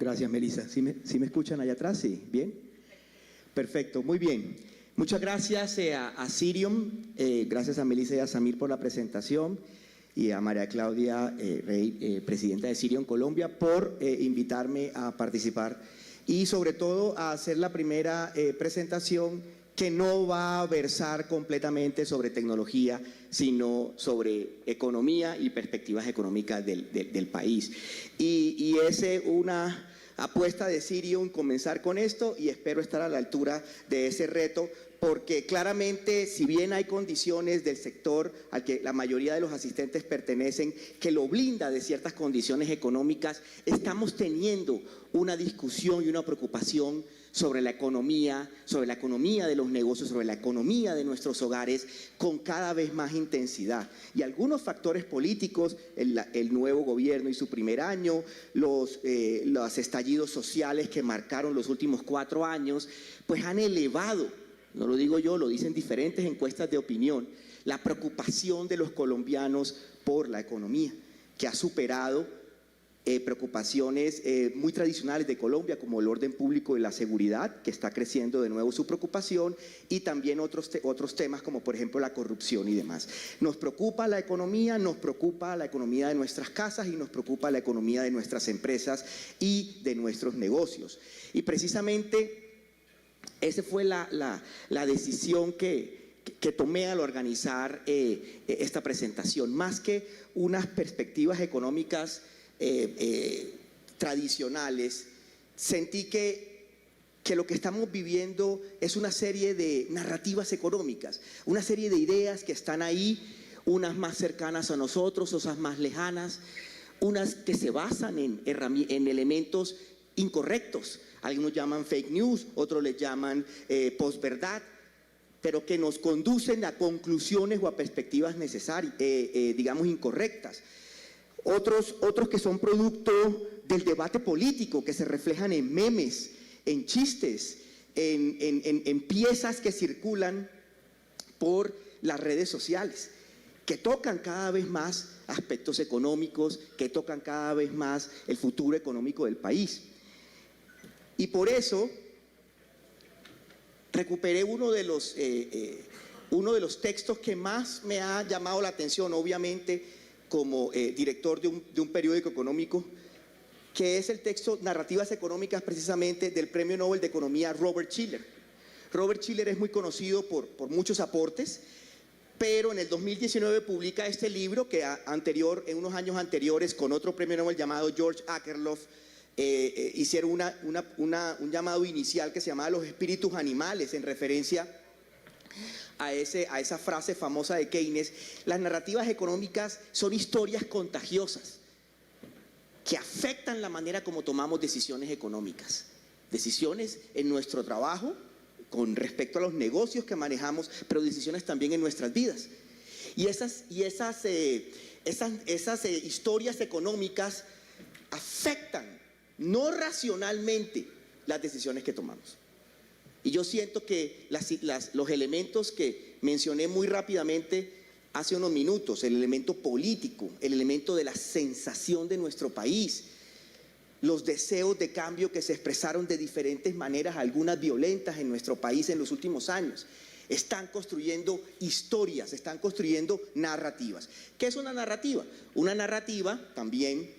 Gracias, Melissa. ¿Sí me escuchan allá atrás? Sí, ¿bien? Perfecto, muy bien. Muchas gracias a Cirium, gracias a Melissa y a Samir por la presentación y a María Claudia Rey, presidenta de Cirium Colombia, por invitarme a participar y sobre todo a hacer la primera presentación que no va a versar completamente sobre tecnología, sino sobre economía y perspectivas económicas del país. Y es una apuesta de Cirium comenzar con esto y espero estar a la altura de ese reto, porque claramente, si bien hay condiciones del sector al que la mayoría de los asistentes pertenecen, que lo blinda de ciertas condiciones económicas, estamos teniendo una discusión y una preocupación sobre la economía de los negocios, sobre la economía de nuestros hogares con cada vez más intensidad. Y algunos factores políticos, el nuevo gobierno y su primer año, los estallidos sociales que marcaron los últimos 4 años, pues han elevado, no lo digo yo, lo dicen diferentes encuestas de opinión, la preocupación de los colombianos por la economía, que ha superado preocupaciones muy tradicionales de Colombia, como el orden público y la seguridad, que está creciendo de nuevo su preocupación, y también otros temas como por ejemplo la corrupción y demás. Nos preocupa la economía de nuestras casas y nos preocupa la economía de nuestras empresas y de nuestros negocios. Y precisamente esa fue la decisión que tomé al organizar esta presentación. Más que unas perspectivas económicas tradicionales, sentí que lo que estamos viviendo es una serie de narrativas económicas, una serie de ideas que están ahí, unas más cercanas a nosotros, otras más lejanas, unas que se basan en elementos incorrectos, algunos llaman fake news, otros les llaman posverdad, pero que nos conducen a conclusiones o a perspectivas necesarias, digamos incorrectas. Otros que son producto del debate político, que se reflejan en memes, en chistes, en piezas que circulan por las redes sociales, que tocan cada vez más aspectos económicos, que tocan cada vez más el futuro económico del país. Y por eso recuperé uno de los textos que más me ha llamado la atención, obviamente, como director de un periódico económico, que es el texto Narrativas Económicas, precisamente del Premio Nobel de Economía Robert Shiller. Robert Shiller es muy conocido por muchos aportes, pero en el 2019 publica este libro que en unos años anteriores, con otro premio Nobel llamado George Akerlof, hicieron un llamado inicial que se llamaba Los espíritus animales, en referencia a esa frase famosa de Keynes. Las narrativas económicas son historias contagiosas que afectan la manera como tomamos decisiones económicas, decisiones en nuestro trabajo con respecto a los negocios que manejamos, pero decisiones también en nuestras vidas. Y esas historias económicas afectan no racionalmente las decisiones que tomamos. Y yo siento que los elementos que mencioné muy rápidamente hace unos minutos, el elemento político, el elemento de la sensación de nuestro país, los deseos de cambio que se expresaron de diferentes maneras, algunas violentas en nuestro país en los últimos años, están construyendo historias, están construyendo narrativas. ¿Qué es una narrativa? Una narrativa, también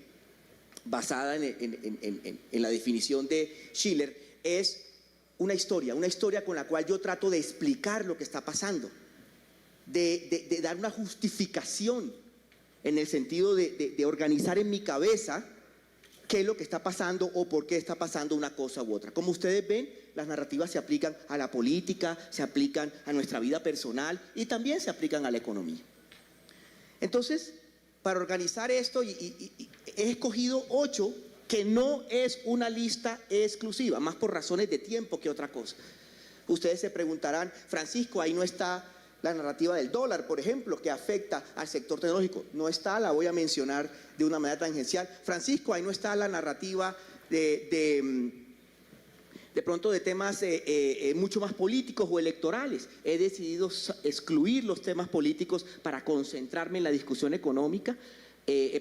basada en la definición de Schiller, es una historia con la cual yo trato de explicar lo que está pasando, de dar una justificación en el sentido de organizar en mi cabeza qué es lo que está pasando o por qué está pasando una cosa u otra. Como ustedes ven, las narrativas se aplican a la política, se aplican a nuestra vida personal y también se aplican a la economía. Entonces, para organizar esto, he escogido 8 que no es una lista exclusiva, más por razones de tiempo que otra cosa. Ustedes se preguntarán, Francisco, ahí no está la narrativa del dólar, por ejemplo, que afecta al sector tecnológico. No está, la voy a mencionar de una manera tangencial. Francisco, ahí no está la narrativa de pronto de temas mucho más políticos o electorales. He decidido excluir los temas políticos para concentrarme en la discusión económica,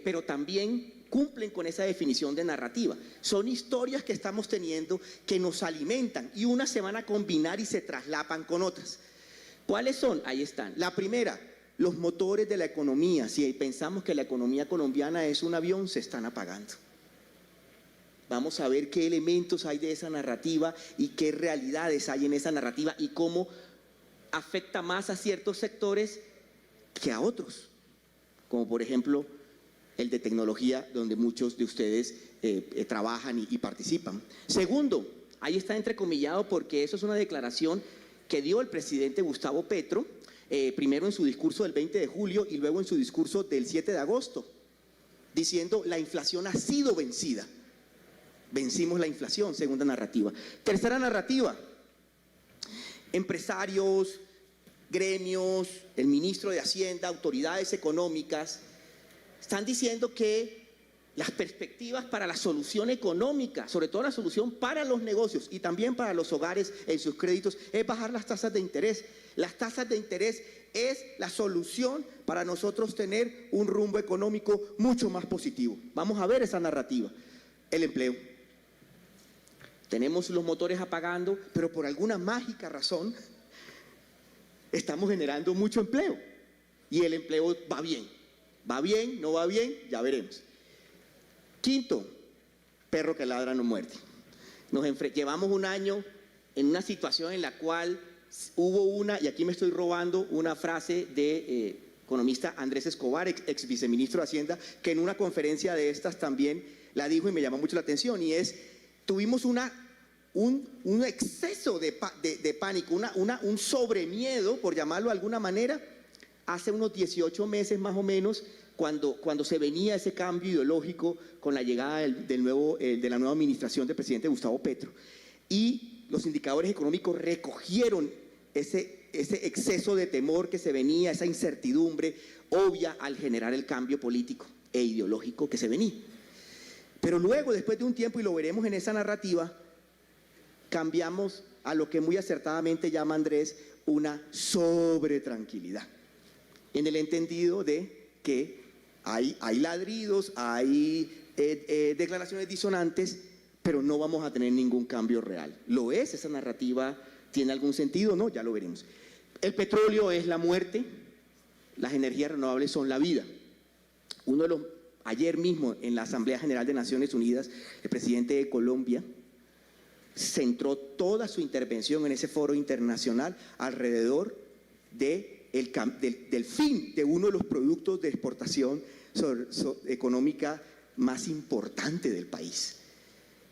pero también cumplen con esa definición de narrativa. Son historias que estamos teniendo que nos alimentan y unas se van a combinar y se traslapan con otras. ¿Cuáles son? Ahí están. La primera, los motores de la economía. Si pensamos que la economía colombiana es un avión, se están apagando. Vamos a ver qué elementos hay de esa narrativa y qué realidades hay en esa narrativa y cómo afecta más a ciertos sectores que a otros, como por ejemplo el de tecnología, donde muchos de ustedes trabajan y participan. Segundo, ahí está entrecomillado porque eso es una declaración que dio el presidente Gustavo Petro, primero en su discurso del 20 de julio y luego en su discurso del 7 de agosto, diciendo la inflación ha sido vencida. Vencimos la inflación, segunda narrativa. Tercera narrativa, empresarios, gremios, el ministro de Hacienda, autoridades económicas, están diciendo que las perspectivas para la solución económica, sobre todo la solución para los negocios y también para los hogares en sus créditos, es bajar las tasas de interés. Las tasas de interés es la solución para nosotros tener un rumbo económico mucho más positivo. Vamos a ver esa narrativa. El empleo. Tenemos los motores apagando, pero por alguna mágica razón estamos generando mucho empleo y el empleo va bien. ¿Va bien? ¿No va bien? Ya veremos. Quinto, perro que ladra no muerde. Llevamos un año en una situación en la cual hubo una, y aquí me estoy robando una frase de economista Andrés Escobar, ex viceministro de Hacienda, que en una conferencia de estas también la dijo y me llamó mucho la atención, y es, tuvimos un exceso de pánico, un sobremiedo, por llamarlo de alguna manera, hace unos 18 meses más o menos, cuando se venía ese cambio ideológico con la llegada de la nueva administración del presidente Gustavo Petro. Y los indicadores económicos recogieron ese exceso de temor que se venía, esa incertidumbre obvia al generar el cambio político e ideológico que se venía. Pero luego, después de un tiempo, y lo veremos en esa narrativa, cambiamos a lo que muy acertadamente llama Andrés una sobretranquilidad, en el entendido de que hay ladridos, hay declaraciones disonantes, pero no vamos a tener ningún cambio real. ¿Lo es esa narrativa? ¿Tiene algún sentido? No, ya lo veremos. El petróleo es la muerte, las energías renovables son la vida. Ayer mismo en la Asamblea General de Naciones Unidas, el presidente de Colombia centró toda su intervención en ese foro internacional alrededor del fin de uno de los productos de exportación económica más importante del país.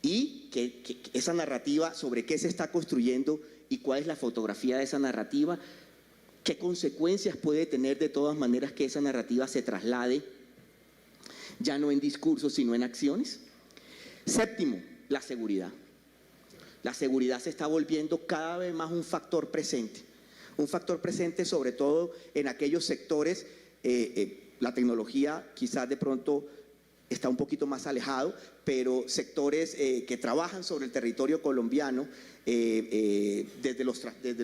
Y que esa narrativa sobre qué se está construyendo y cuál es la fotografía de esa narrativa, qué consecuencias puede tener de todas maneras que esa narrativa se traslade ya no en discursos sino en acciones. Séptimo, la seguridad. La seguridad se está volviendo cada vez más un factor presente sobre todo en aquellos sectores, la tecnología quizás de pronto está un poquito más alejado, pero sectores que trabajan sobre el territorio colombiano, desde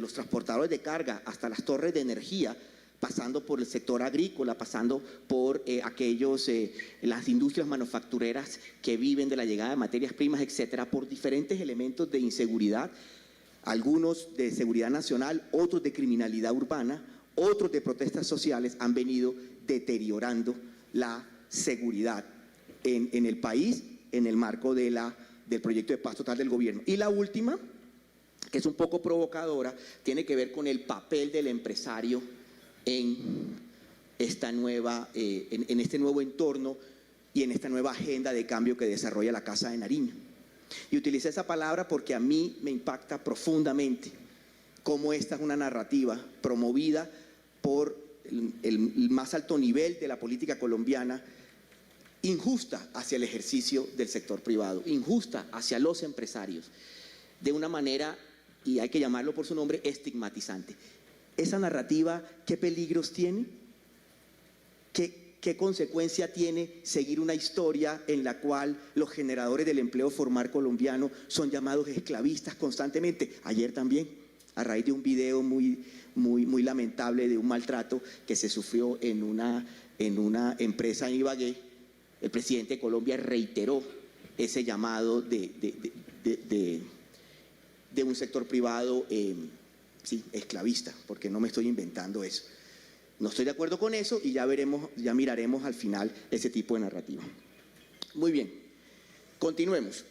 los transportadores de carga hasta las torres de energía, pasando por el sector agrícola, pasando por las industrias manufactureras que viven de la llegada de materias primas, etcétera, por diferentes elementos de inseguridad, algunos de seguridad nacional, otros de criminalidad urbana, otros de protestas sociales, han venido deteriorando la seguridad en el país en el marco del proyecto de paz total del gobierno. Y la última, que es un poco provocadora, tiene que ver con el papel del empresario en este nuevo entorno y en esta nueva agenda de cambio que desarrolla la Casa de Nariño. Y utilicé esa palabra porque a mí me impacta profundamente cómo esta es una narrativa promovida por el más alto nivel de la política colombiana, injusta hacia el ejercicio del sector privado, injusta hacia los empresarios, de una manera, y hay que llamarlo por su nombre, estigmatizante. Esa narrativa, ¿qué peligros tiene? ¿Qué consecuencia tiene seguir una historia en la cual los generadores del empleo formal colombiano son llamados esclavistas constantemente? Ayer también, a raíz de un video muy lamentable de un maltrato que se sufrió en una empresa en Ibagué, El presidente de Colombia reiteró ese llamado de un sector privado, sí, esclavista, porque no me estoy inventando eso. No estoy de acuerdo con eso y ya veremos, ya miraremos al final ese tipo de narrativa. Muy bien, continuemos.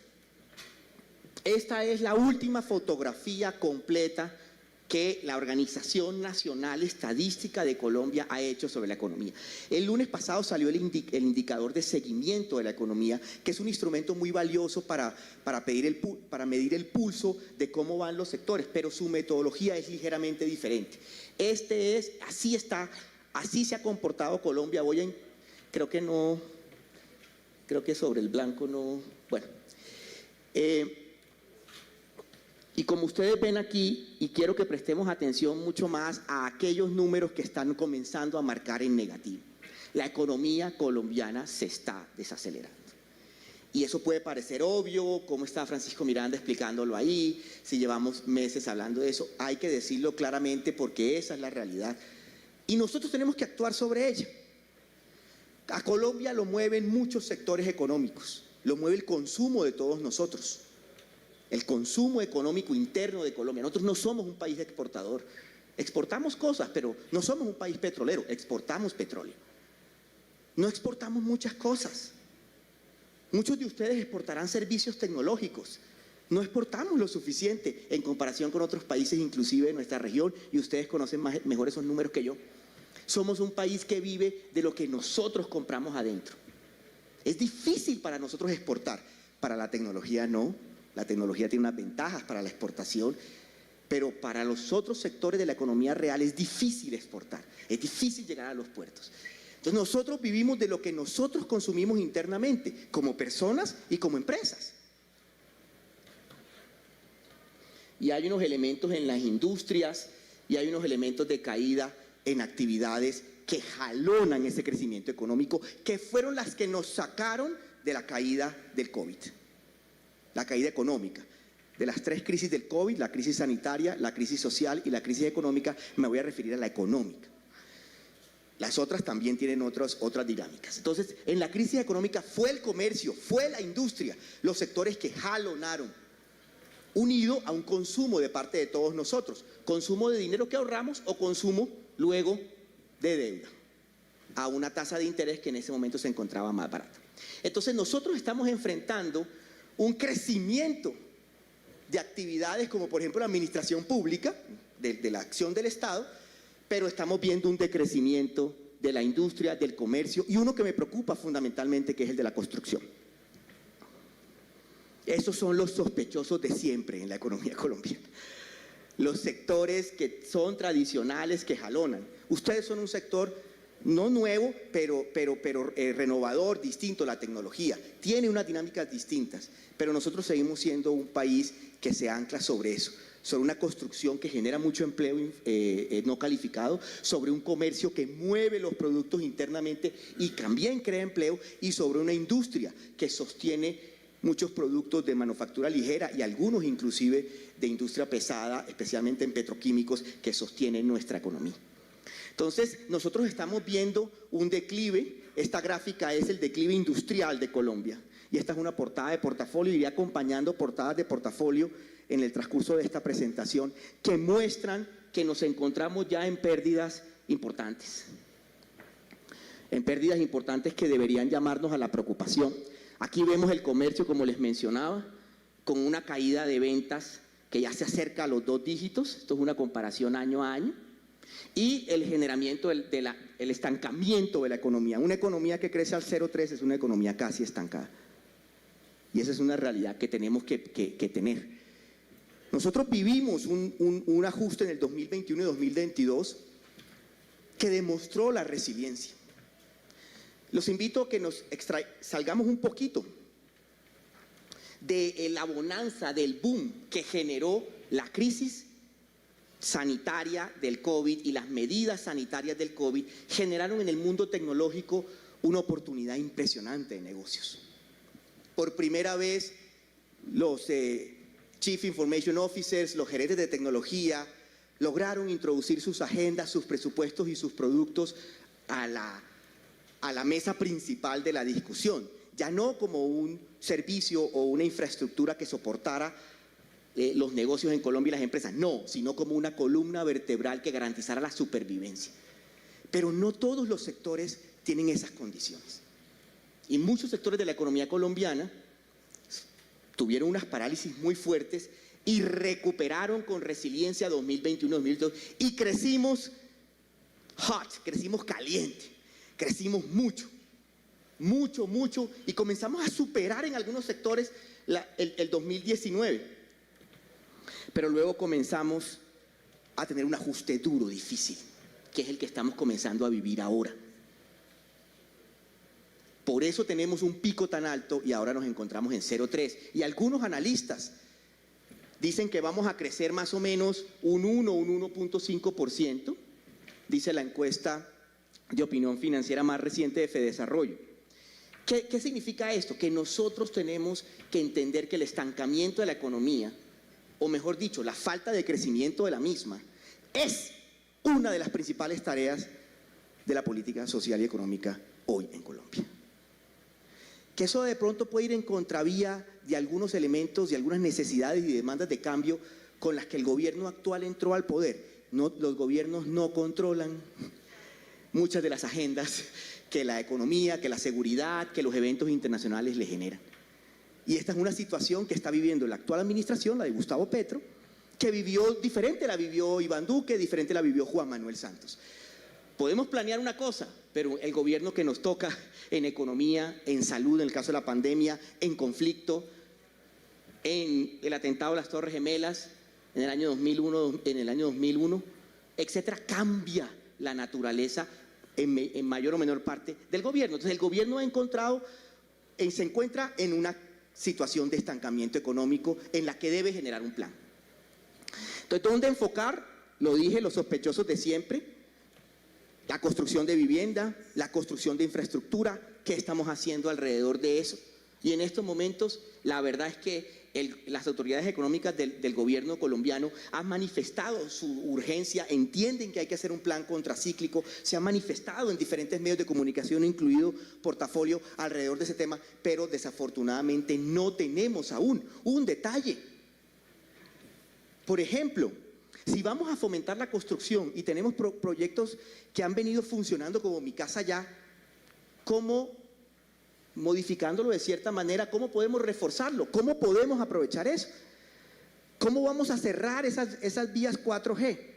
Esta es la última fotografía completa que la Organización Nacional Estadística de Colombia ha hecho sobre la economía. El lunes pasado salió el indicador de seguimiento de la economía, que es un instrumento muy valioso para medir el pulso de cómo van los sectores, pero su metodología es ligeramente diferente. Así se ha comportado Colombia. Creo que sobre el blanco no, bueno. Y como ustedes ven aquí, y quiero que prestemos atención mucho más a aquellos números que están comenzando a marcar en negativo. La economía colombiana se está desacelerando. Y eso puede parecer obvio, como está Francisco Miranda explicándolo ahí, si llevamos meses hablando de eso, hay que decirlo claramente porque esa es la realidad. Y nosotros tenemos que actuar sobre ella. A Colombia lo mueven muchos sectores económicos, lo mueve el consumo de todos nosotros. El consumo económico interno de Colombia. Nosotros no somos un país exportador. Exportamos cosas, pero no somos un país petrolero. Exportamos petróleo. No exportamos muchas cosas. Muchos de ustedes exportarán servicios tecnológicos. No exportamos lo suficiente en comparación con otros países, inclusive de nuestra región, y ustedes conocen mejor esos números que yo. Somos un país que vive de lo que nosotros compramos adentro. Es difícil para nosotros exportar. Para la tecnología no. La tecnología tiene unas ventajas para la exportación, pero para los otros sectores de la economía real es difícil exportar, es difícil llegar a los puertos. Entonces nosotros vivimos de lo que nosotros consumimos internamente, como personas y como empresas. Y hay unos elementos en las industrias y hay unos elementos de caída en actividades que jalonan ese crecimiento económico, que fueron las que nos sacaron de la caída del COVID. La caída económica. De las tres crisis del COVID, la crisis sanitaria, la crisis social y la crisis económica, me voy a referir a la económica. Las otras también tienen otras dinámicas. Entonces, en la crisis económica fue el comercio, fue la industria, los sectores que jalonaron, unido a un consumo de parte de todos nosotros. Consumo de dinero que ahorramos o consumo luego de deuda, a una tasa de interés que en ese momento se encontraba más barata. Entonces, nosotros estamos enfrentando un crecimiento de actividades como por ejemplo la administración pública, de la acción del Estado, pero estamos viendo un decrecimiento de la industria, del comercio y uno que me preocupa fundamentalmente, que es el de la construcción. Esos son los sospechosos de siempre en la economía colombiana. Los sectores que son tradicionales, que jalonan. Ustedes son un sector no nuevo, pero renovador, distinto. La tecnología tiene unas dinámicas distintas, pero nosotros seguimos siendo un país que se ancla sobre eso, sobre una construcción que genera mucho empleo no calificado, sobre un comercio que mueve los productos internamente y también crea empleo, y sobre una industria que sostiene muchos productos de manufactura ligera y algunos inclusive de industria pesada, especialmente en petroquímicos, que sostienen nuestra economía. Entonces, nosotros estamos viendo un declive. Esta gráfica es el declive industrial de Colombia. Y esta es una portada de portafolio, iré acompañando portadas de portafolio en el transcurso de esta presentación, que muestran que nos encontramos ya en pérdidas importantes. En pérdidas importantes que deberían llamarnos a la preocupación. Aquí vemos el comercio, como les mencionaba, con una caída de ventas que ya se acerca a los 2 dígitos. Esto es una comparación año a año. Y el generamiento, el estancamiento de la economía. Una economía que crece al 0,3 es una economía casi estancada. Y esa es una realidad que tenemos que tener. Nosotros vivimos un ajuste en el 2021 y 2022 que demostró la resiliencia. Los invito a que salgamos un poquito de la bonanza, del boom que generó la crisis sanitaria del COVID, y las medidas sanitarias del COVID generaron en el mundo tecnológico una oportunidad impresionante de negocios. Por primera vez, los Chief Information Officers, los gerentes de tecnología, lograron introducir sus agendas, sus presupuestos y sus productos a la a la mesa principal de la discusión, ya no como un servicio o una infraestructura que soportara los negocios en Colombia y las empresas, no, sino como una columna vertebral que garantizara la supervivencia. Pero no todos los sectores tienen esas condiciones. Y muchos sectores de la economía colombiana tuvieron unas parálisis muy fuertes y recuperaron con resiliencia 2021-2022 y crecimos crecimos caliente, crecimos mucho, y comenzamos a superar en algunos sectores el 2019. Pero luego comenzamos a tener un ajuste duro, difícil, que es el que estamos comenzando a vivir ahora. Por eso tenemos un pico tan alto y ahora nos encontramos en 0,3. Y algunos analistas dicen que vamos a crecer más o menos un 1,5%, dice la encuesta de opinión financiera más reciente de Fedesarrollo. ¿Qué significa esto? Que nosotros tenemos que entender que el estancamiento de la economía, o mejor dicho, la falta de crecimiento de la misma, es una de las principales tareas de la política social y económica hoy en Colombia. Que eso de pronto puede ir en contravía de algunos elementos, de algunas necesidades y demandas de cambio con las que el gobierno actual entró al poder. No, los gobiernos no controlan muchas de las agendas que la economía, que la seguridad, que los eventos internacionales le generan. Y esta es una situación que está viviendo la actual administración, la de Gustavo Petro, que vivió diferente, la vivió Iván Duque, diferente la vivió Juan Manuel Santos. Podemos planear una cosa, pero el gobierno que nos toca en economía, en salud, en el caso de la pandemia, en conflicto, en el atentado a las Torres Gemelas, en el año 2001, etcétera, cambia la naturaleza en mayor o menor parte del gobierno. Entonces el gobierno se encuentra en una situación de estancamiento económico en la que debe generar un plan. Entonces, ¿dónde enfocar? Lo dije, los sospechosos de siempre, la construcción de vivienda, la construcción de infraestructura, ¿qué estamos haciendo alrededor de eso? Y en estos momentos, la verdad es que las autoridades económicas del gobierno colombiano han manifestado su urgencia, entienden que hay que hacer un plan contracíclico, se han manifestado en diferentes medios de comunicación, incluido Portafolio, alrededor de ese tema, pero desafortunadamente no tenemos aún un detalle. Por ejemplo, si vamos a fomentar la construcción y tenemos proyectos que han venido funcionando como Mi Casa Ya, ¿cómo, modificándolo de cierta manera, cómo podemos reforzarlo? ¿Cómo podemos aprovechar eso? ¿Cómo vamos a cerrar esas vías 4G?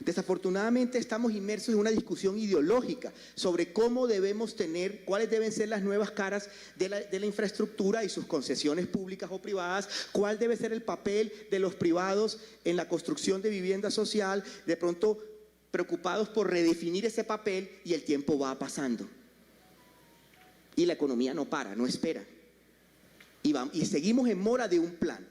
Desafortunadamente estamos inmersos en una discusión ideológica sobre cómo debemos tener, cuáles deben ser las nuevas caras de la infraestructura y sus concesiones públicas o privadas, cuál debe ser el papel de los privados en la construcción de vivienda social, de pronto preocupados por redefinir ese papel, y el tiempo va pasando. Y la economía no para, no espera. Y seguimos en mora de un plan.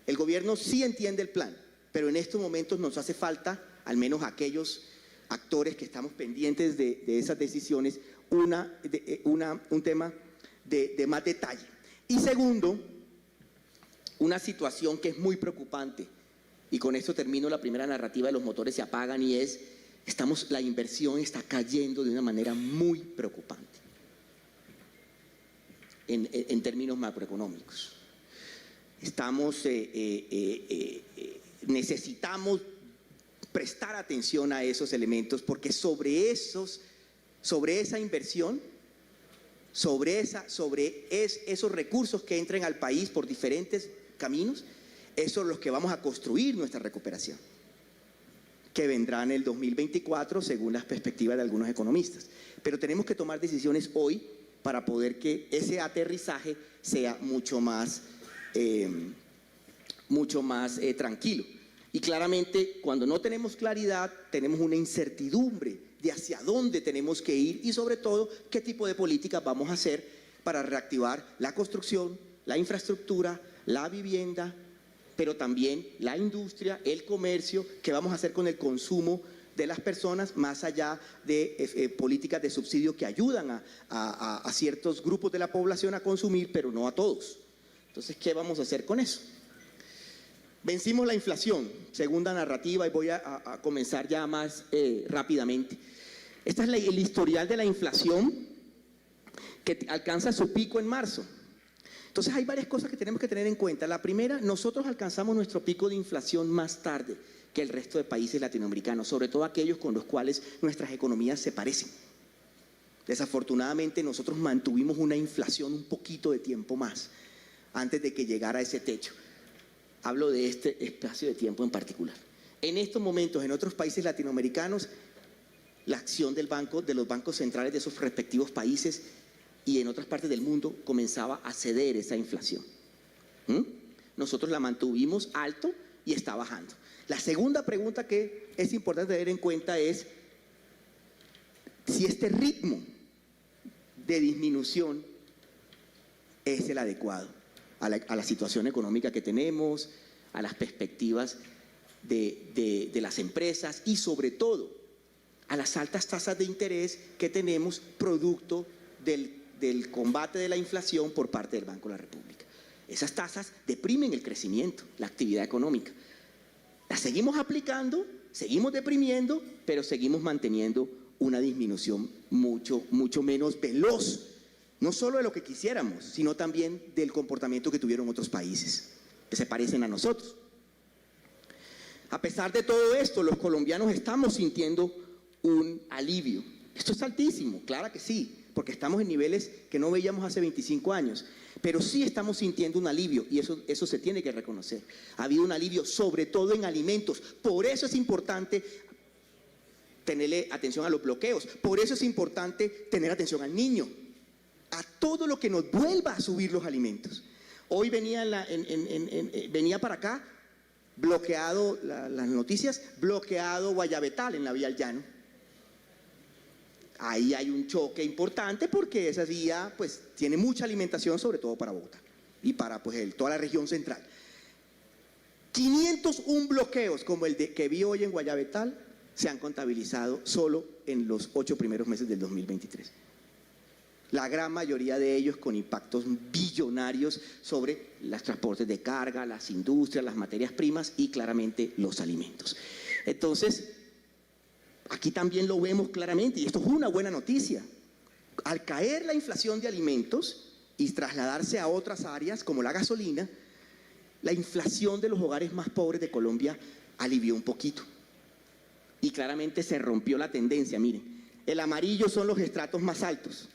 El gobierno sí entiende el plan, pero en estos momentos nos hace falta, al menos aquellos actores que estamos pendientes de esas decisiones, un tema de más detalle. Y segundo, una situación que es muy preocupante, y con esto termino la primera narrativa de los motores se apagan, y es, la inversión está cayendo de una manera muy preocupante en términos macroeconómicos. Necesitamos prestar atención a esos elementos, porque sobre esa inversión, sobre esos recursos que entren al país por diferentes caminos, esos son los que vamos a construir nuestra recuperación, que vendrá en el 2024 según las perspectivas de algunos economistas. Pero tenemos que tomar decisiones hoy para poder que ese aterrizaje sea mucho más tranquilo. Y claramente, cuando no tenemos claridad, tenemos una incertidumbre de hacia dónde tenemos que ir y, sobre todo, qué tipo de políticas vamos a hacer para reactivar la construcción, la infraestructura, la vivienda, pero también la industria, el comercio, qué vamos a hacer con el consumo de las personas, más allá de políticas de subsidio que ayudan a ciertos grupos de la población a consumir, pero no a todos. Entonces, ¿qué vamos a hacer con eso? Vencimos la inflación, segunda narrativa, y voy a comenzar ya más rápidamente. Este es el historial de la inflación que alcanza su pico en marzo. Entonces hay varias cosas que tenemos que tener en cuenta. La primera, nosotros alcanzamos nuestro pico de inflación más tarde que el resto de países latinoamericanos, sobre todo aquellos con los cuales nuestras economías se parecen. Desafortunadamente nosotros mantuvimos una inflación un poquito de tiempo más antes de que llegara a ese techo. Hablo de este espacio de tiempo en particular. En estos momentos, en otros países latinoamericanos, la acción de los bancos centrales de esos respectivos países y en otras partes del mundo comenzaba a ceder esa inflación. Nosotros la mantuvimos alto y está bajando. La segunda pregunta que es importante tener en cuenta es si este ritmo de disminución es el adecuado a la situación económica que tenemos, a las perspectivas de las empresas y sobre todo a las altas tasas de interés que tenemos producto del combate de la inflación por parte del Banco de la República. Esas tasas deprimen el crecimiento, la actividad económica. Las seguimos aplicando, seguimos deprimiendo, pero seguimos manteniendo una disminución mucho menos veloz, no solo de lo que quisiéramos, sino también del comportamiento que tuvieron otros países que se parecen a nosotros. A pesar de todo esto, los colombianos estamos sintiendo un alivio. Esto es altísimo, claro que sí, porque estamos en niveles que no veíamos hace 25 años, pero sí estamos sintiendo un alivio y eso se tiene que reconocer. Ha habido un alivio sobre todo en alimentos, por eso es importante tenerle atención a los bloqueos, por eso es importante tener atención al niño, a todo lo que nos vuelva a subir los alimentos. Hoy venía para acá, bloqueado, las noticias, bloqueado Guayabetal en la vía al llano. Ahí hay un choque importante porque esa vía pues tiene mucha alimentación, sobre todo para Bogotá y para pues toda la región central. 501 bloqueos como el que vi hoy en Guayabetal se han contabilizado solo en los 8 primeros meses del 2023. La gran mayoría de ellos con impactos billonarios sobre los transportes de carga, las industrias, las materias primas y claramente los alimentos. Entonces, aquí también lo vemos claramente y esto es una buena noticia. Al caer la inflación de alimentos y trasladarse a otras áreas como la gasolina, la inflación de los hogares más pobres de Colombia alivió un poquito. Y claramente se rompió la tendencia, miren. El amarillo son los estratos más altos,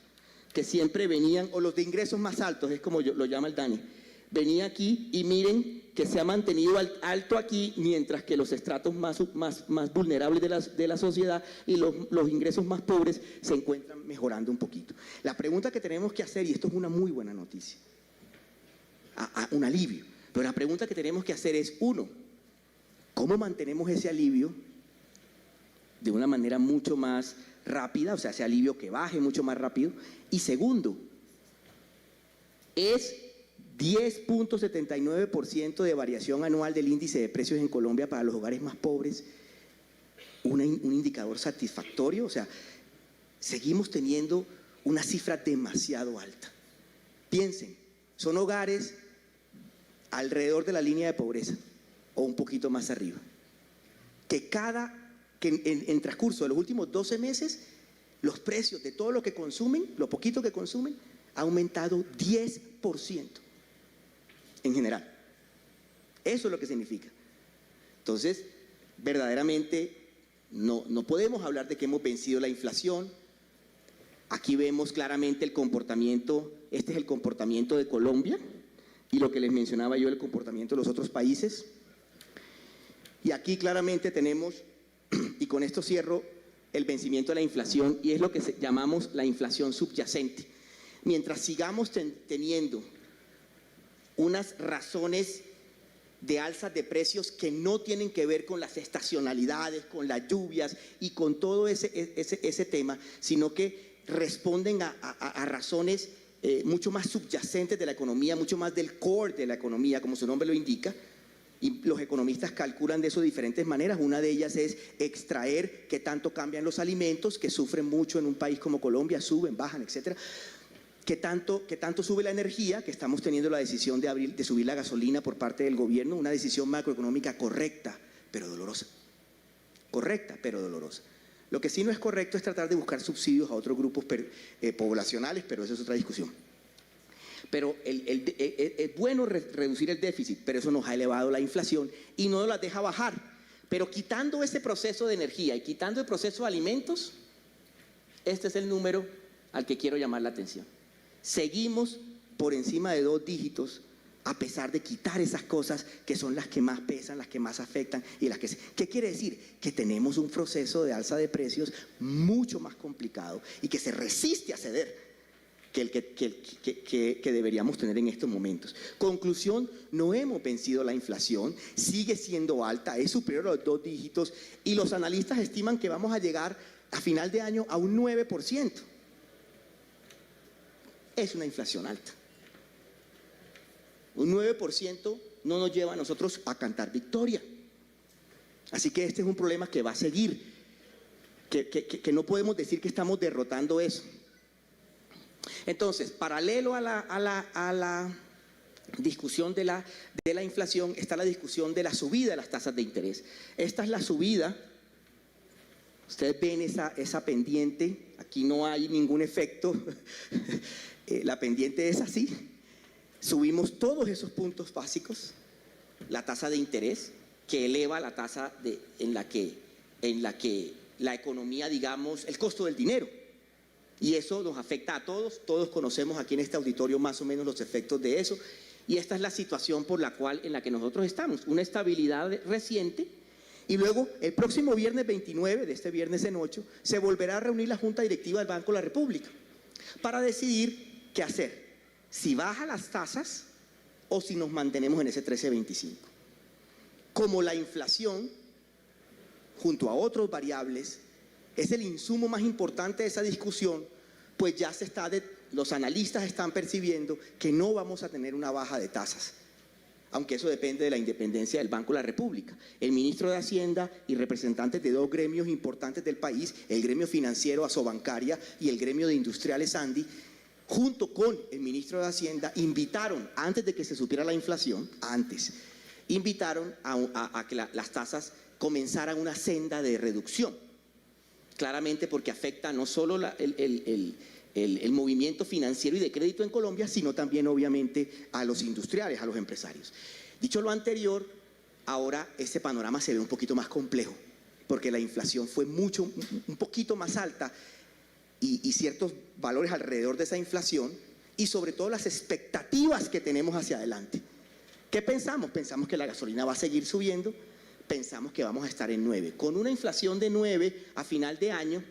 que siempre venían, o los de ingresos más altos, es como lo llama el Dani. Venía aquí y miren que se ha mantenido alto aquí, mientras que los estratos más vulnerables de la sociedad y los ingresos más pobres se encuentran mejorando un poquito. La pregunta que tenemos que hacer, y esto es una muy buena noticia, un alivio, pero la pregunta que tenemos que hacer es, uno, ¿cómo mantenemos ese alivio de una manera mucho más rápida, o sea, ese alivio que baje mucho más rápido? Y segundo, es 10.79% de variación anual del índice de precios en Colombia para los hogares más pobres, un indicador satisfactorio. O sea, seguimos teniendo una cifra demasiado alta. Piensen, son hogares alrededor de la línea de pobreza o un poquito más arriba, que en transcurso de los últimos 12 meses, los precios de todo lo que consumen, lo poquito que consumen, ha aumentado 10% en general. Eso es lo que significa. Entonces, verdaderamente no podemos hablar de que hemos vencido la inflación. Aquí vemos claramente el comportamiento, este es el comportamiento de Colombia y lo que les mencionaba yo, el comportamiento de los otros países. Y aquí claramente tenemos, y con esto cierro, el vencimiento de la inflación, y es lo que llamamos la inflación subyacente. Mientras sigamos teniendo unas razones de alzas de precios que no tienen que ver con las estacionalidades, con las lluvias y con todo ese tema, sino que responden a razones mucho más subyacentes de la economía, mucho más del core de la economía, como su nombre lo indica. Y los economistas calculan de eso de diferentes maneras. Una de ellas es extraer qué tanto cambian los alimentos, que sufren mucho en un país como Colombia, suben, bajan, etcétera. Qué tanto sube la energía, que estamos teniendo la decisión de subir la gasolina por parte del gobierno, una decisión macroeconómica correcta, pero dolorosa. Correcta, pero dolorosa. Lo que sí no es correcto es tratar de buscar subsidios a otros grupos poblacionales, pero eso es otra discusión. Pero es bueno reducir el déficit, pero eso nos ha elevado la inflación y no nos la deja bajar. Pero quitando ese proceso de energía y quitando el proceso de alimentos, este es el número al que quiero llamar la atención. Seguimos por encima de 2 dígitos, a pesar de quitar esas cosas que son las que más pesan, las que más afectan y las que... ¿Qué quiere decir? Que tenemos un proceso de alza de precios mucho más complicado y que se resiste a ceder que el que deberíamos tener en estos momentos. Conclusión, no hemos vencido la inflación, sigue siendo alta, es superior a los 2 dígitos y los analistas estiman que vamos a llegar a final de año a un 9%. Es una inflación alta. Un 9% no nos lleva a nosotros a cantar victoria. Así que este es un problema que va a seguir, que no podemos decir que estamos derrotando eso. Entonces, paralelo a la discusión de la inflación, está la discusión de la subida de las tasas de interés. Esta es la subida, ustedes ven esa pendiente, aquí no hay ningún efecto, la pendiente es así. Subimos todos esos puntos básicos, la tasa de interés, que eleva la tasa en la que la economía, digamos, el costo del dinero. Y eso nos afecta a todos conocemos aquí en este auditorio más o menos los efectos de eso. Y esta es la situación en la que nosotros estamos, una estabilidad reciente. Y luego, el próximo viernes 29, de este viernes en 8, se volverá a reunir la Junta Directiva del Banco de la República para decidir qué hacer. Si baja las tasas o si nos mantenemos en ese 13.25. Como la inflación, junto a otras variables, es el insumo más importante de esa discusión, pues ya los analistas están percibiendo que no vamos a tener una baja de tasas, aunque eso depende de la independencia del Banco de la República. El ministro de Hacienda y representantes de 2 gremios importantes del país, el gremio financiero Asobancaria y el gremio de industriales Andi, junto con el ministro de Hacienda, invitaron, antes de que se supiera la inflación, invitaron a que las tasas comenzaran una senda de reducción. Claramente porque afecta no solo el movimiento financiero y de crédito en Colombia, sino también obviamente a los industriales, a los empresarios. Dicho lo anterior, ahora ese panorama se ve un poquito más complejo, porque la inflación fue un poquito más alta y ciertos valores alrededor de esa inflación y sobre todo las expectativas que tenemos hacia adelante. ¿Qué pensamos? Pensamos que la gasolina va a seguir subiendo, pensamos que vamos a estar en 9. Con una inflación de 9 a final de año,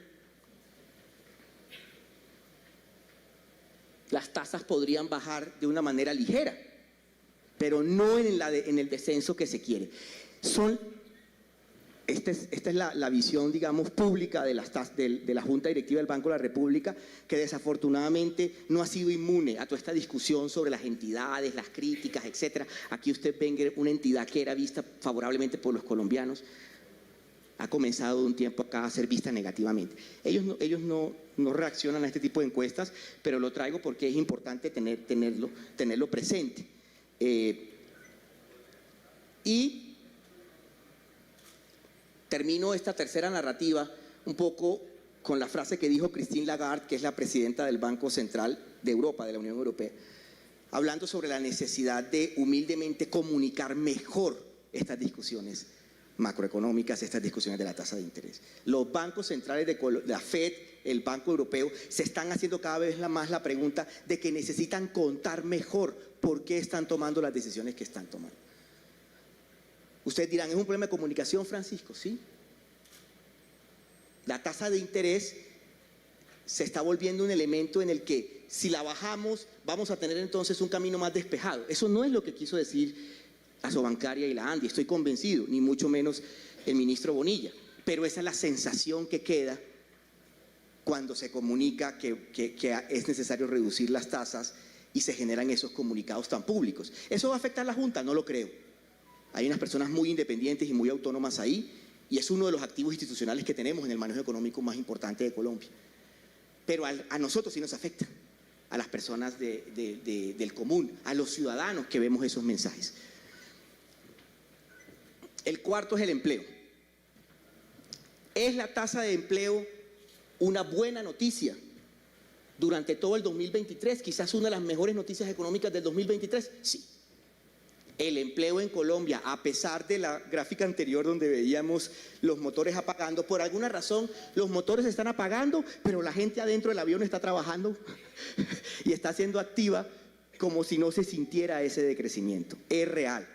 las tasas podrían bajar de una manera ligera, pero no en el descenso que se quiere. Esta es la visión, digamos, pública de la Junta Directiva del Banco de la República, que desafortunadamente no ha sido inmune a toda esta discusión sobre las entidades, las críticas, etcétera. Aquí usted ve una entidad que era vista favorablemente por los colombianos, ha comenzado de un tiempo acá a ser vista negativamente. Ellos no reaccionan a este tipo de encuestas, pero lo traigo porque es importante tenerlo presente. Y termino esta tercera narrativa un poco con la frase que dijo Christine Lagarde, que es la presidenta del Banco Central de Europa, de la Unión Europea, hablando sobre la necesidad de humildemente comunicar mejor estas discusiones macroeconómicas, estas discusiones de la tasa de interés. Los bancos centrales de la FED, el Banco Europeo, se están haciendo cada vez más la pregunta de que necesitan contar mejor por qué están tomando las decisiones que están tomando. Ustedes dirán, ¿es un problema de comunicación, Francisco? Sí. La tasa de interés se está volviendo un elemento en el que si la bajamos vamos a tener entonces un camino más despejado. Eso no es lo que quiso decir Asobancaria y la Andi, estoy convencido, ni mucho menos el ministro Bonilla. Pero esa es la sensación que queda cuando se comunica que es necesario reducir las tasas y se generan esos comunicados tan públicos. ¿Eso va a afectar a la Junta? No lo creo. Hay unas personas muy independientes y muy autónomas ahí y es uno de los activos institucionales que tenemos en el manejo económico más importante de Colombia. Pero a nosotros sí nos afecta, a las personas del común, a los ciudadanos que vemos esos mensajes. El cuarto es el empleo. ¿Es la tasa de empleo una buena noticia durante todo el 2023? Quizás una de las mejores noticias económicas del 2023. Sí. El empleo en Colombia, a pesar de la gráfica anterior donde veíamos los motores apagando, por alguna razón los motores están apagando, pero la gente adentro del avión está trabajando y está siendo activa como si no se sintiera ese decrecimiento. Es real.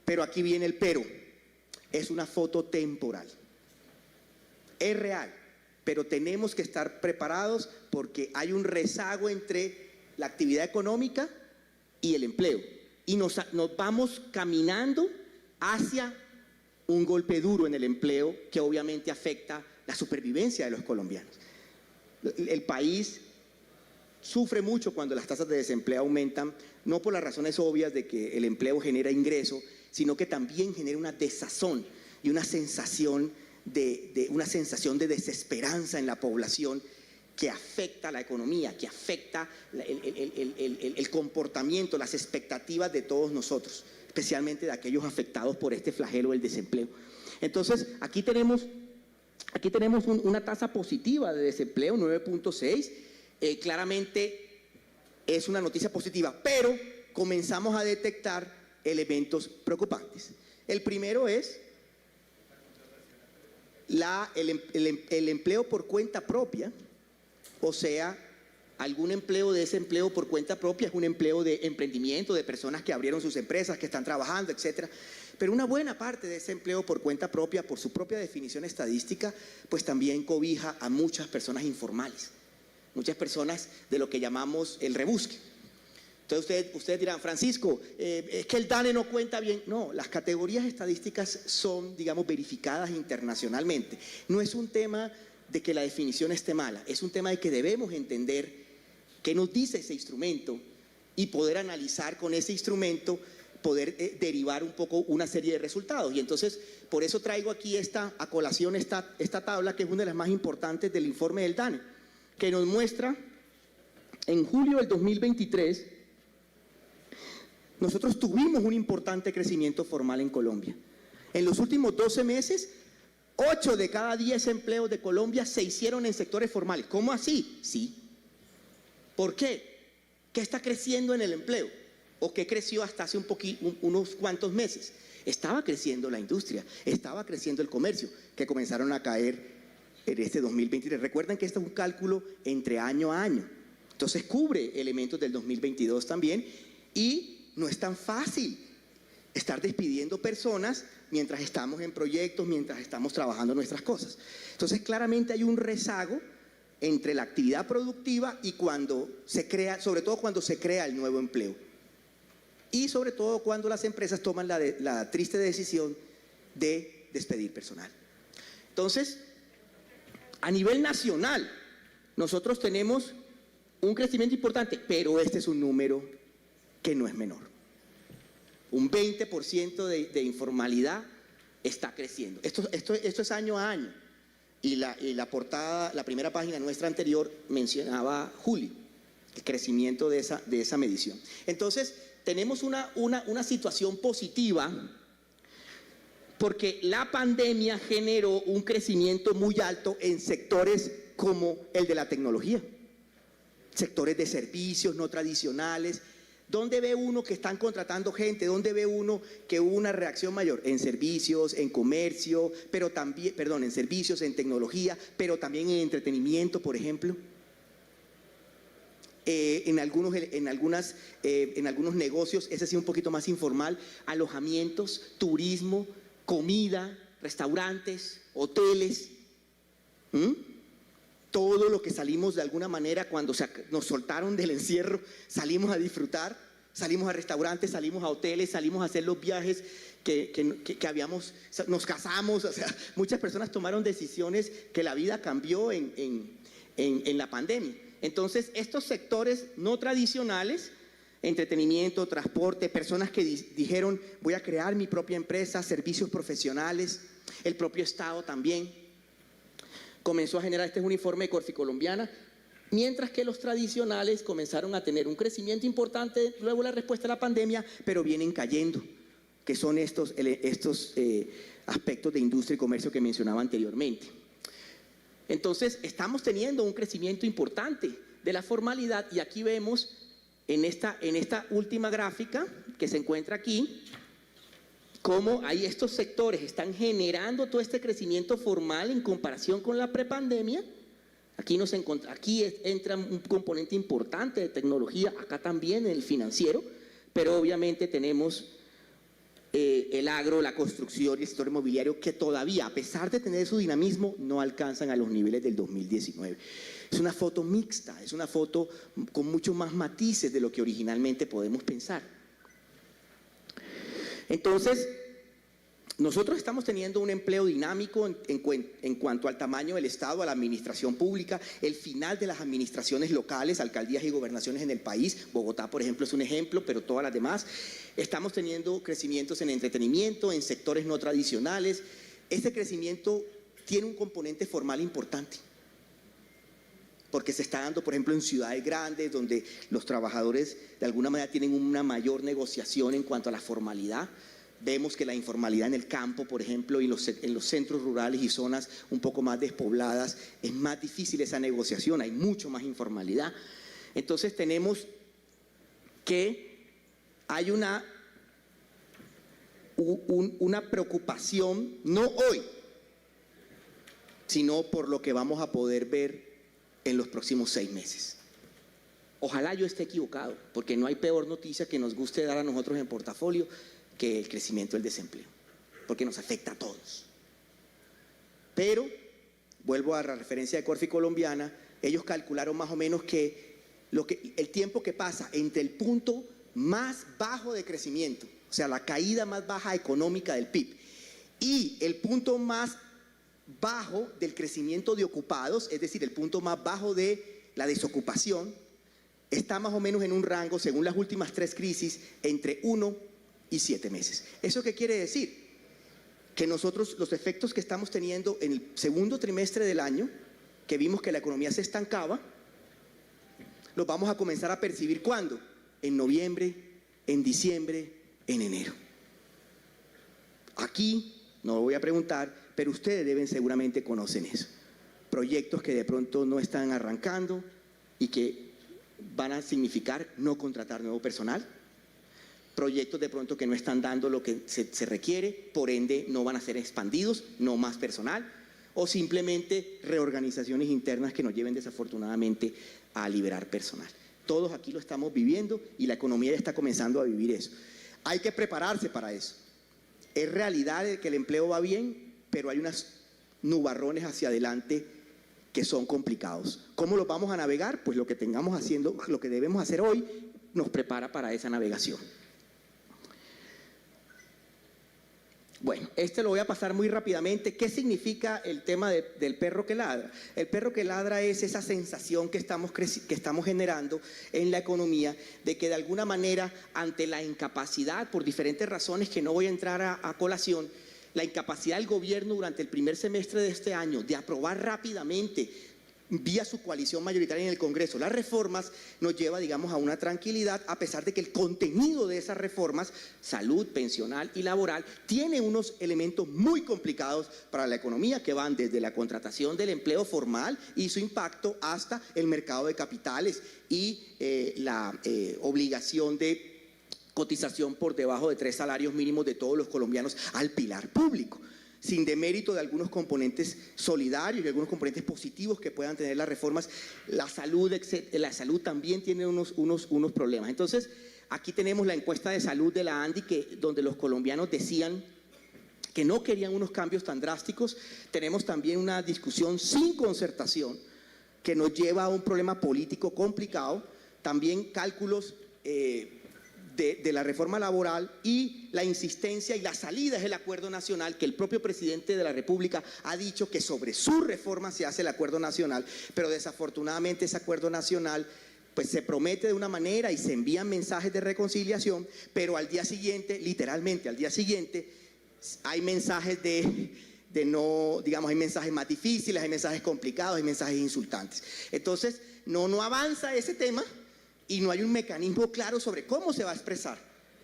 Pero aquí viene el pero. Es una foto temporal. Es real, pero tenemos que estar preparados porque hay un rezago entre la actividad económica y el empleo. Y nos vamos caminando hacia un golpe duro en el empleo que obviamente afecta la supervivencia de los colombianos. El país sufre mucho cuando las tasas de desempleo aumentan, no por las razones obvias de que el empleo genera ingreso, sino que también genera una desazón y una sensación de desesperanza en la población que afecta a la economía, que afecta el comportamiento, las expectativas de todos nosotros, especialmente de aquellos afectados por este flagelo del desempleo. Entonces, aquí tenemos una tasa positiva de desempleo, 9.6, claramente es una noticia positiva, pero comenzamos a detectar elementos preocupantes. El primero es el empleo por cuenta propia, o sea, algún empleo de ese empleo por cuenta propia es un empleo de emprendimiento, de personas que abrieron sus empresas, que están trabajando, etcétera. Pero una buena parte de ese empleo por cuenta propia, por su propia definición estadística, pues también cobija a muchas personas informales, muchas personas de lo que llamamos el rebusque. Entonces ustedes dirán, Francisco, es que el DANE no cuenta bien. No, las categorías estadísticas son, digamos, verificadas internacionalmente. No es un tema de que la definición esté mala, es un tema de que debemos entender qué nos dice ese instrumento y poder analizar con ese instrumento, poder derivar un poco una serie de resultados. Y entonces, por eso traigo aquí a colación esta tabla, que es una de las más importantes del informe del DANE, que nos muestra, en julio del 2023, nosotros tuvimos un importante crecimiento formal en Colombia. En los últimos 12 meses, 8 de cada 10 empleos de Colombia se hicieron en sectores formales. ¿Cómo así? Sí. ¿Por qué? ¿Qué está creciendo en el empleo? ¿O qué creció hasta hace unos cuantos meses? Estaba creciendo la industria, estaba creciendo el comercio, que comenzaron a caer en este 2023. Recuerden que este es un cálculo entre año a año. Entonces cubre elementos del 2022 también, y no es tan fácil estar despidiendo personas mientras estamos en proyectos, mientras estamos trabajando nuestras cosas. Entonces, claramente hay un rezago entre la actividad productiva y cuando se crea, sobre todo cuando se crea el nuevo empleo. Y sobre todo cuando las empresas toman la triste decisión de despedir personal. Entonces, a nivel nacional, nosotros tenemos un crecimiento importante, pero este es un número que no es menor. Un 20% de informalidad está creciendo. Esto es año a año. Y la portada, la primera página nuestra anterior mencionaba julio, el crecimiento de esa medición. Entonces, tenemos una situación positiva porque la pandemia generó un crecimiento muy alto en sectores como el de la tecnología, sectores de servicios no tradicionales. ¿Dónde ve uno que están contratando gente? ¿Dónde ve uno que hubo una reacción mayor? En servicios, en comercio, pero también, en servicios, en tecnología, pero también en entretenimiento, por ejemplo. En algunos negocios, ese sí un poquito más informal, alojamientos, turismo, comida, restaurantes, hoteles. Todo lo que salimos de alguna manera cuando nos soltaron del encierro, salimos a disfrutar, salimos a restaurantes, salimos a hoteles, salimos a hacer los viajes que habíamos, nos casamos, o sea, muchas personas tomaron decisiones que la vida cambió en la pandemia. Entonces, estos sectores no tradicionales, entretenimiento, transporte, personas que dijeron, voy a crear mi propia empresa, servicios profesionales, el propio Estado también comenzó a generar, este es un informe de Corficolombiana, mientras que los tradicionales comenzaron a tener un crecimiento importante luego la respuesta a la pandemia, pero vienen cayendo, que son estos aspectos de industria y comercio que mencionaba anteriormente. Entonces, estamos teniendo un crecimiento importante de la formalidad y aquí vemos en esta última gráfica que se encuentra aquí, cómo ahí estos sectores están generando todo este crecimiento formal en comparación con la prepandemia. Aquí entra un componente importante de tecnología, acá también el financiero, pero obviamente tenemos el agro, la construcción y el sector inmobiliario que todavía, a pesar de tener su dinamismo, no alcanzan a los niveles del 2019. Es una foto mixta, es una foto con muchos más matices de lo que originalmente podemos pensar. Entonces, nosotros estamos teniendo un empleo dinámico en cuanto al tamaño del Estado, a la administración pública, el final de las administraciones locales, alcaldías y gobernaciones en el país. Bogotá, por ejemplo, es un ejemplo, pero todas las demás. Estamos teniendo crecimientos en entretenimiento, en sectores no tradicionales. Este crecimiento tiene un componente formal importante, porque se está dando, por ejemplo, en ciudades grandes, donde los trabajadores de alguna manera tienen una mayor negociación en cuanto a la formalidad. Vemos que la informalidad en el campo, por ejemplo, y en los centros rurales y zonas un poco más despobladas, es más difícil esa negociación, hay mucho más informalidad. Entonces tenemos que hay una preocupación, no hoy, sino por lo que vamos a poder ver en los próximos 6 meses. Ojalá yo esté equivocado, porque no hay peor noticia que nos guste dar a nosotros en portafolio que el crecimiento del desempleo, porque nos afecta a todos. Pero, vuelvo a la referencia de Corfi Colombiana, ellos calcularon más o menos que el tiempo que pasa entre el punto más bajo de crecimiento, o sea, la caída más baja económica del PIB, y el punto más bajo del crecimiento de ocupados, es decir, el punto más bajo de la desocupación, está más o menos en un rango, según las últimas 3 crisis, entre 1 y 7 meses. ¿Eso qué quiere decir? Que nosotros, los efectos que estamos teniendo en el segundo trimestre del año, que vimos que la economía se estancaba, los vamos a comenzar a percibir ¿cuándo? En noviembre, en diciembre, en enero. Aquí, no lo voy a preguntar, pero ustedes seguramente conocen eso. Proyectos que de pronto no están arrancando y que van a significar no contratar nuevo personal. Proyectos de pronto que no están dando lo que se requiere, por ende no van a ser expandidos, no más personal, o simplemente reorganizaciones internas que nos lleven desafortunadamente a liberar personal. Todos aquí lo estamos viviendo y la economía ya está comenzando a vivir eso. Hay que prepararse para eso. Es realidad que el empleo va bien, pero hay unos nubarrones hacia adelante que son complicados. ¿Cómo los vamos a navegar? Pues lo que tengamos haciendo, lo que debemos hacer hoy nos prepara para esa navegación. Bueno, lo voy a pasar muy rápidamente. ¿Qué significa el tema del perro que ladra? El perro que ladra es esa sensación que estamos generando en la economía de que de alguna manera, ante la incapacidad, por diferentes razones que no voy a entrar a colación, la incapacidad del gobierno durante el primer semestre de este año de aprobar rápidamente, vía su coalición mayoritaria en el Congreso, las reformas, nos lleva, digamos, a una tranquilidad, a pesar de que el contenido de esas reformas, salud, pensional y laboral, tiene unos elementos muy complicados para la economía que van desde la contratación del empleo formal y su impacto hasta el mercado de capitales y la obligación de cotización por debajo de 3 salarios mínimos de todos los colombianos al pilar público, sin demérito de algunos componentes solidarios y algunos componentes positivos que puedan tener las reformas. La salud también tiene unos problemas. Entonces, aquí tenemos la encuesta de salud de la ANDI, donde los colombianos decían que no querían unos cambios tan drásticos. Tenemos también una discusión sin concertación que nos lleva a un problema político complicado. También cálculos de la reforma laboral y la insistencia y la salida es el acuerdo nacional, que el propio presidente de la República ha dicho que sobre su reforma se hace el acuerdo nacional, pero desafortunadamente ese acuerdo nacional pues se promete de una manera y se envían mensajes de reconciliación, pero al día siguiente, literalmente al día siguiente, hay mensajes hay mensajes más difíciles, hay mensajes complicados, hay mensajes insultantes. Entonces no avanza ese tema y no hay un mecanismo claro sobre cómo se va a expresar.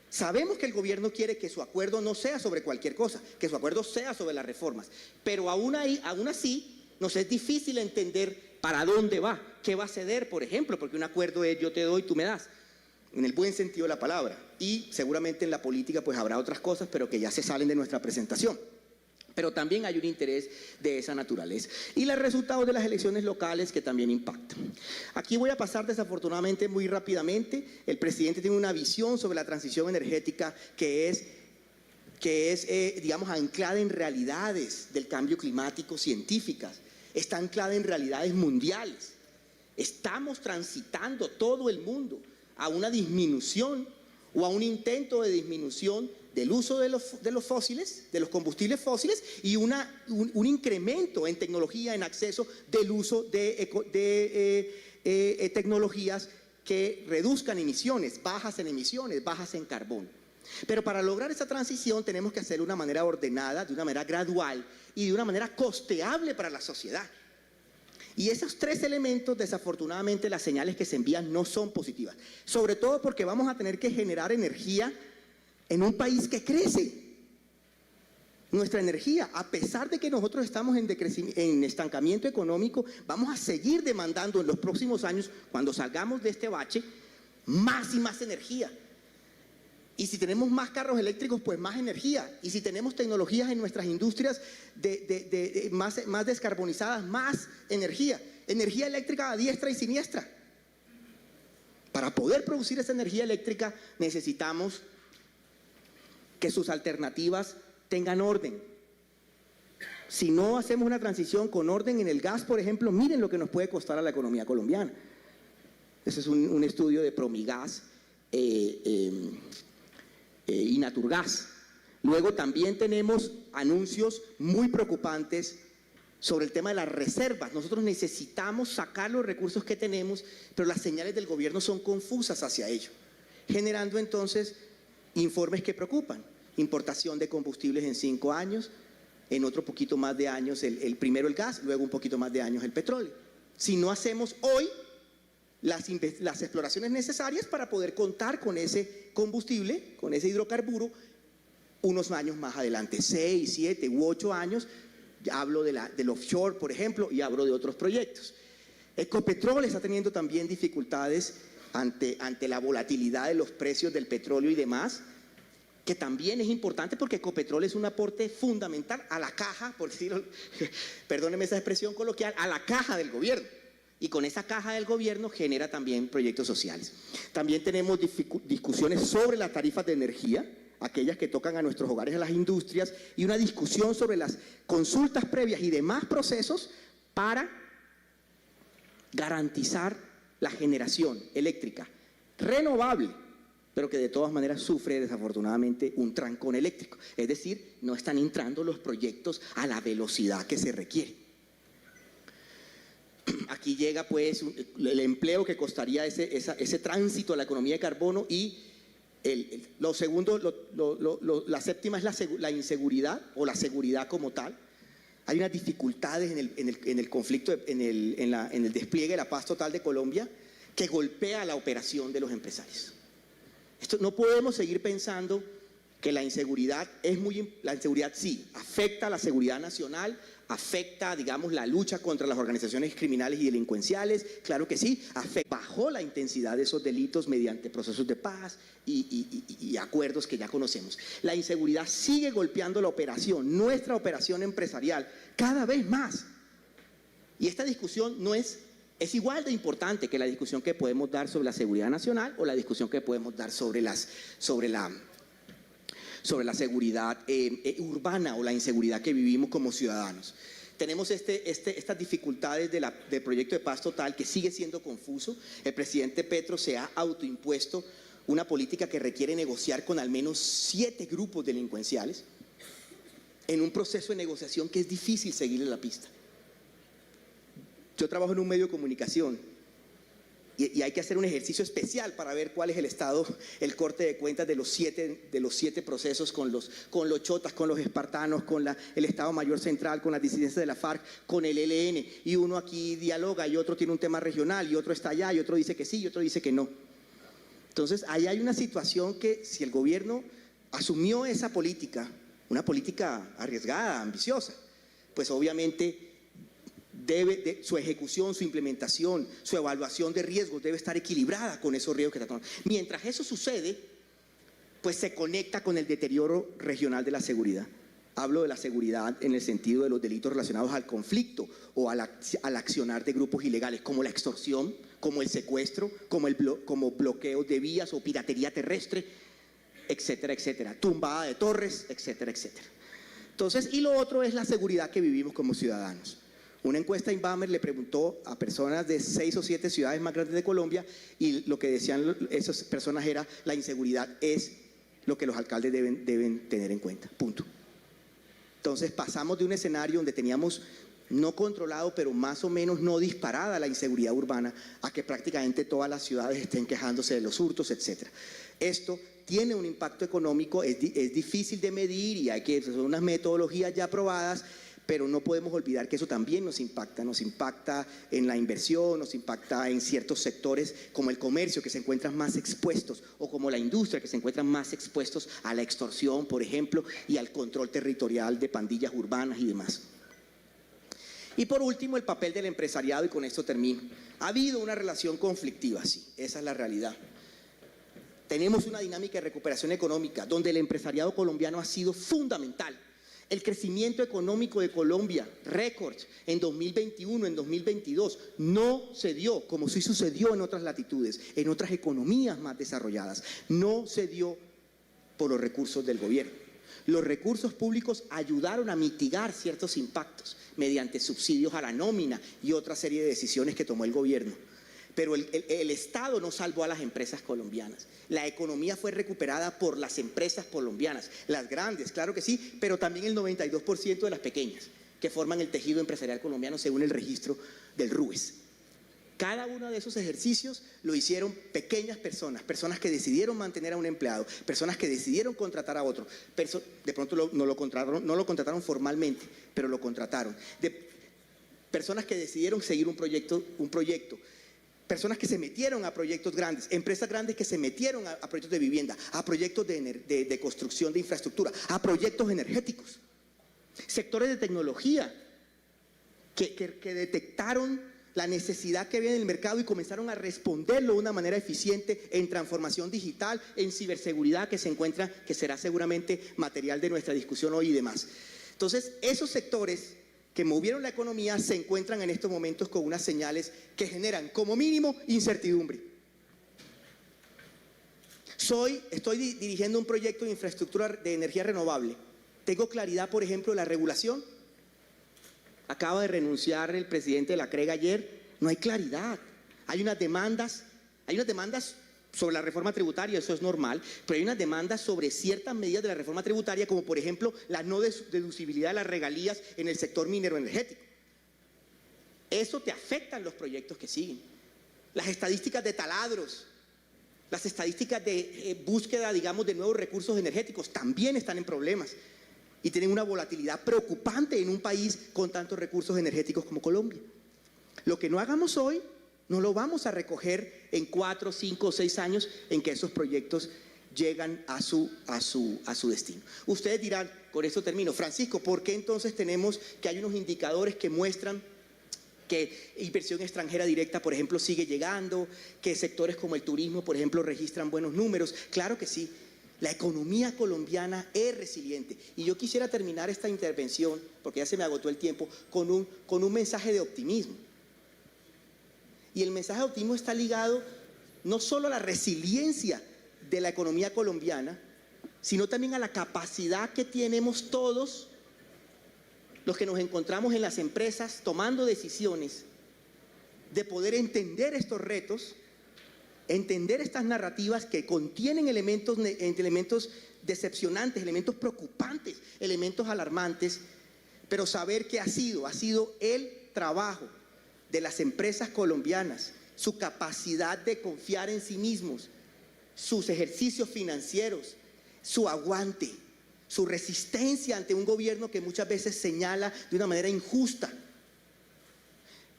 Sabemos que el gobierno quiere que su acuerdo no sea sobre cualquier cosa, que su acuerdo sea sobre las reformas, pero aún así Nos es difícil entender para dónde va, qué va a ceder, por ejemplo, porque un acuerdo es yo te doy, tú me das, en el buen sentido de la palabra. Y seguramente en la política pues habrá otras cosas, pero que ya se salen de nuestra presentación. Pero también hay un interés de esa naturaleza. Y los resultados de las elecciones locales que también impactan. Aquí voy a pasar desafortunadamente muy rápidamente. El presidente tiene una visión sobre la transición energética que es digamos, anclada en realidades del cambio climático científicas. Está anclada en realidades mundiales. Estamos transitando todo el mundo a una disminución o a un intento de disminución del uso de los fósiles, de los combustibles fósiles, y un incremento en tecnología, en acceso del uso de tecnologías que reduzcan emisiones, bajas en carbono. Pero para lograr esa transición tenemos que hacerlo de una manera ordenada, de una manera gradual y de una manera costeable para la sociedad. Y esos tres elementos, desafortunadamente, las señales que se envían no son positivas. Sobre todo porque vamos a tener que generar energía en un país que crece. Nuestra energía, a pesar de que nosotros estamos en estancamiento económico, vamos a seguir demandando en los próximos años, cuando salgamos de este bache, más y más energía. Y si tenemos más carros eléctricos, pues más energía. Y si tenemos tecnologías en nuestras industrias más descarbonizadas, más energía. Energía eléctrica a diestra y siniestra. Para poder producir esa energía eléctrica necesitamos que sus alternativas tengan orden. Si no hacemos una transición con orden en el gas, por ejemplo, miren lo que nos puede costar a la economía colombiana. Ese es un estudio de Promigas y Naturgas. Luego también tenemos anuncios muy preocupantes sobre el tema de las reservas. Nosotros necesitamos sacar los recursos que tenemos, pero las señales del gobierno son confusas hacia ello, generando entonces informes que preocupan. Importación de combustibles en 5 años, en otro poquito más de años primero el gas, luego un poquito más de años el petróleo. Si no hacemos hoy las exploraciones necesarias para poder contar con ese combustible, con ese hidrocarburo, unos años más adelante, 6, 7 u 8 años, ya hablo del offshore, por ejemplo, y hablo de otros proyectos. Ecopetrol está teniendo también dificultades ante la volatilidad de los precios del petróleo y demás, que también es importante porque Ecopetrol es un aporte fundamental a la caja, por decirlo, perdónenme esa expresión coloquial, a la caja del gobierno. Y con esa caja del gobierno genera también proyectos sociales. También tenemos discusiones sobre las tarifas de energía, aquellas que tocan a nuestros hogares, a las industrias, y una discusión sobre las consultas previas y demás procesos para garantizar la generación eléctrica renovable, pero que de todas maneras sufre desafortunadamente un trancón eléctrico. Es decir, no están entrando los proyectos a la velocidad que se requiere. Aquí llega pues el empleo que costaría ese tránsito a la economía de carbono, y lo segundo, la séptima es la inseguridad o la seguridad como tal. Hay unas dificultades en el conflicto, en el despliegue de la paz total de Colombia, que golpea la operación de los empresarios. No podemos seguir pensando que la inseguridad sí afecta a la seguridad nacional, afecta, digamos, la lucha contra las organizaciones criminales y delincuenciales, claro que sí, bajó la intensidad de esos delitos mediante procesos de paz y acuerdos que ya conocemos. La inseguridad sigue golpeando la operación, nuestra operación empresarial, cada vez más. Y esta discusión es igual de importante que la discusión que podemos dar sobre la seguridad nacional o la discusión que podemos dar sobre la seguridad urbana o la inseguridad que vivimos como ciudadanos. Tenemos estas dificultades del proyecto de paz total, que sigue siendo confuso. El presidente Petro se ha autoimpuesto una política que requiere negociar con al menos 7 grupos delincuenciales en un proceso de negociación que es difícil seguirle la pista. Yo trabajo en un medio de comunicación y hay que hacer un ejercicio especial para ver cuál es el estado, el corte de cuentas de los siete procesos con los chotas, con los espartanos, con el Estado Mayor Central, con las disidencias de la FARC, con el ELN, y uno aquí dialoga y otro tiene un tema regional y otro está allá y otro dice que sí y otro dice que no. Entonces ahí hay una situación que, si el gobierno asumió esa política, una política arriesgada, ambiciosa, pues obviamente su ejecución, su implementación, su evaluación de riesgos debe estar equilibrada con esos riesgos que está tomando. Mientras eso sucede, pues se conecta con el deterioro regional de la seguridad. Hablo de la seguridad en el sentido de los delitos relacionados al conflicto o al accionar de grupos ilegales, como la extorsión, como el secuestro, como bloqueos de vías o piratería terrestre, etcétera, etcétera, tumbada de torres, etcétera, etcétera. Entonces, y lo otro es la seguridad que vivimos como ciudadanos. Una encuesta Inbamer le preguntó a personas de 6 o 7 ciudades más grandes de Colombia y lo que decían esas personas era: la inseguridad es lo que los alcaldes deben tener en cuenta, punto. Entonces pasamos de un escenario donde teníamos no controlado, pero más o menos no disparada la inseguridad urbana, a que prácticamente todas las ciudades estén quejándose de los hurtos, etcétera. Esto tiene un impacto económico, es difícil de medir y son unas metodologías ya aprobadas, pero no podemos olvidar que eso también nos impacta en la inversión, nos impacta en ciertos sectores como el comercio, que se encuentran más expuestos, o como la industria, que se encuentran más expuestos a la extorsión, por ejemplo, y al control territorial de pandillas urbanas y demás. Y por último, el papel del empresariado, y con esto termino. Ha habido una relación conflictiva, sí, esa es la realidad. Tenemos una dinámica de recuperación económica donde el empresariado colombiano ha sido fundamental. El crecimiento económico de Colombia, récord en 2021, en 2022, no se dio como sí sucedió en otras latitudes, en otras economías más desarrolladas. No se dio por los recursos del gobierno. Los recursos públicos ayudaron a mitigar ciertos impactos mediante subsidios a la nómina y otra serie de decisiones que tomó el gobierno. Pero el Estado no salvó a las empresas colombianas. La economía fue recuperada por las empresas colombianas, las grandes, claro que sí, pero también el 92% de las pequeñas, que forman el tejido empresarial colombiano según el registro del RUES. Cada uno de esos ejercicios lo hicieron pequeñas personas, personas que decidieron mantener a un empleado, personas que decidieron contratar a otro. De pronto no lo contrataron formalmente, pero lo contrataron. Personas que decidieron seguir un proyecto. Personas que se metieron a proyectos grandes, empresas grandes que se metieron a proyectos de vivienda, a proyectos de construcción de infraestructura, a proyectos energéticos. Sectores de tecnología que detectaron la necesidad que había en el mercado y comenzaron a responderlo de una manera eficiente en transformación digital, en ciberseguridad, que será seguramente material de nuestra discusión hoy y demás. Entonces, esos sectores que movieron la economía se encuentran en estos momentos con unas señales que generan, como mínimo, incertidumbre. Estoy dirigiendo un proyecto de infraestructura de energía renovable. Tengo claridad, por ejemplo, de la regulación. Acaba de renunciar el presidente de la CREG ayer. No hay claridad. Hay unas demandas sobre la reforma tributaria, eso es normal, pero hay unas demandas sobre ciertas medidas de la reforma tributaria, como por ejemplo la no deducibilidad de las regalías en el sector minero energético. Eso te afecta en los proyectos que siguen. Las estadísticas de taladros, las estadísticas de búsqueda, digamos, de nuevos recursos energéticos también están en problemas y tienen una volatilidad preocupante en un país con tantos recursos energéticos como Colombia. Lo que no hagamos hoy no lo vamos a recoger en 4, 5 o 6 años en que esos proyectos llegan a su destino. Ustedes dirán, con esto termino, Francisco, ¿por qué entonces tenemos que hay unos indicadores que muestran que inversión extranjera directa, por ejemplo, sigue llegando, que sectores como el turismo, por ejemplo, registran buenos números? Claro que sí, la economía colombiana es resiliente. Y yo quisiera terminar esta intervención, porque ya se me agotó el tiempo, con un mensaje de optimismo. Y el mensaje de optimismo está ligado no solo a la resiliencia de la economía colombiana, sino también a la capacidad que tenemos todos los que nos encontramos en las empresas tomando decisiones de poder entender estos retos, entender estas narrativas que contienen elementos decepcionantes, elementos preocupantes, elementos alarmantes, pero saber que ha sido el trabajo de las empresas colombianas, su capacidad de confiar en sí mismos, sus ejercicios financieros, su aguante, su resistencia ante un gobierno que muchas veces señala de una manera injusta.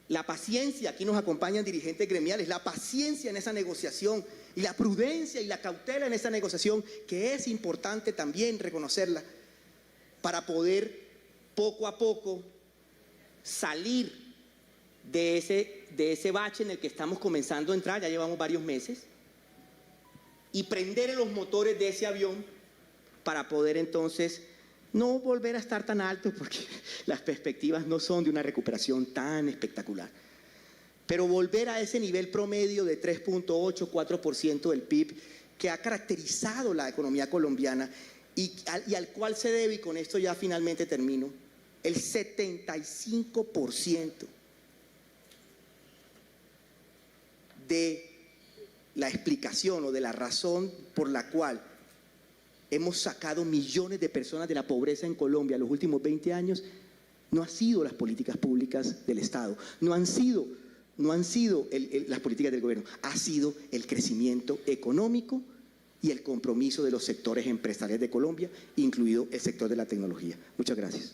La paciencia, aquí nos acompañan dirigentes gremiales, la paciencia en esa negociación y la prudencia y la cautela en esa negociación, que es importante también reconocerla, para poder poco a poco salir de ese bache en el que estamos comenzando a entrar, ya llevamos varios meses, y prender los motores de ese avión para poder entonces no volver a estar tan alto, porque las perspectivas no son de una recuperación tan espectacular, pero volver a ese nivel promedio de 3.8, 4% del PIB que ha caracterizado la economía colombiana y al cual se debe, y con esto ya finalmente termino, el 75% de la explicación o de la razón por la cual hemos sacado millones de personas de la pobreza en Colombia en los últimos 20 años, no han sido las políticas públicas del Estado, no han sido las políticas del gobierno, ha sido el crecimiento económico y el compromiso de los sectores empresariales de Colombia, incluido el sector de la tecnología. Muchas gracias.